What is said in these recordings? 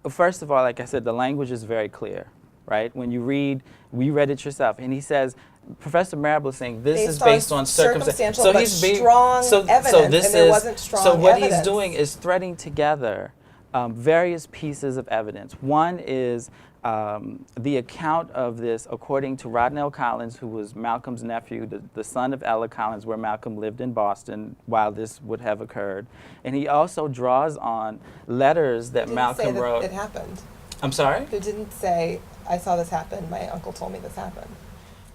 First of all, like I said, the language is very clear, right? When you read, we read it yourself, and he says, Professor Marable is saying this is based on circumstantial, but strong evidence, and there wasn't strong evidence. So what he's doing is threading together various pieces of evidence. One is the account of this, according to Rodnell Collins, who was Malcolm's nephew, the son of Ella Collins, where Malcolm lived in Boston while this would have occurred. And he also draws on letters that Malcolm wrote. It happened. I'm sorry? It didn't say, I saw this happen, my uncle told me this happened.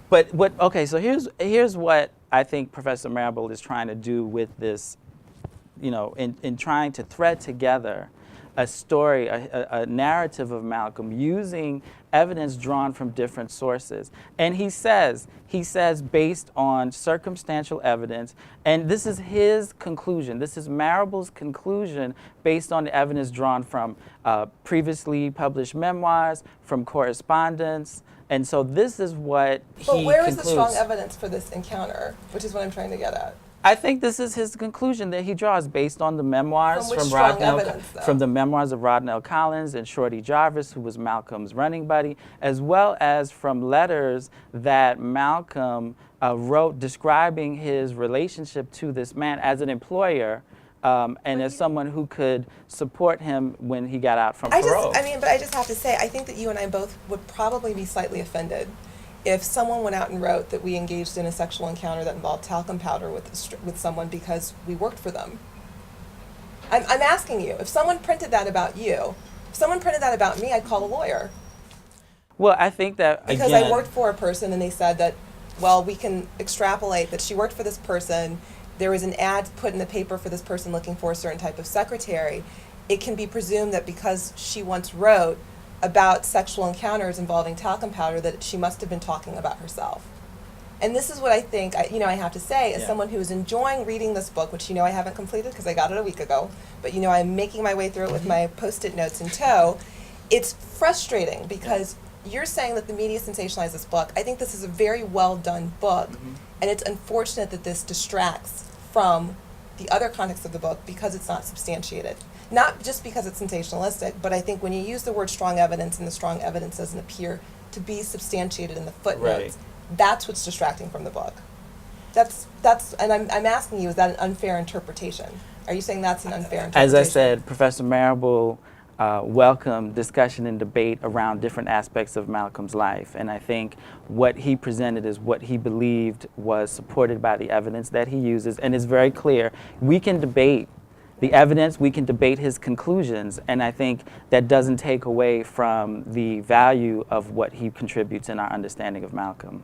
But okay, so here's what I think Professor Marable is trying to do with this, in trying to thread together a story, a narrative of Malcolm using evidence drawn from different sources. And he says based on circumstantial evidence, and this is his conclusion, this is Marable's conclusion based on the evidence drawn from previously published memoirs, from correspondence. And so this is what he concludes. But where is the strong evidence for this encounter, which is what I'm trying to get at? I think this is his conclusion that he draws based on the memoirs from the memoirs of Rodnell Collins and Shorty Jarvis, who was Malcolm's running buddy, as well as from letters that Malcolm wrote describing his relationship to this man as an employer and as someone who could support him when he got out from parole. But I just have to say, I think that you and I both would probably be slightly offended if someone went out and wrote that we engaged in a sexual encounter that involved talcum powder with someone because we worked for them. I'm asking you, if someone printed that about you, if someone printed that about me, I'd call a lawyer. Well, I think that, because I worked for a person and they said that, well, we can extrapolate that she worked for this person, there was an ad put in the paper for this person looking for a certain type of secretary. It can be presumed that because she once wrote about sexual encounters involving talcum powder that she must have been talking about herself. And this is what I think, I have to say, as someone who is enjoying reading this book, which I haven't completed because I got it a week ago, but I'm making my way through it with my Post-it notes in tow. It's frustrating because you're saying that the media sensationalized this book. I think this is a very well done book, and it's unfortunate that this distracts from the other context of the book because it's not substantiated. Not just because it's sensationalistic, but I think when you use the word strong evidence and the strong evidence doesn't appear to be substantiated in the footnotes, that's what's distracting from the book. And I'm asking you, is that an unfair interpretation? Are you saying that's an unfair interpretation? As I said, Professor Marable welcomed discussion and debate around different aspects of Malcolm's life. And I think what he presented is what he believed was supported by the evidence that he uses. And it's very clear. We can debate the evidence, we can debate his conclusions, and I think that doesn't take away from the value of what he contributes in our understanding of Malcolm.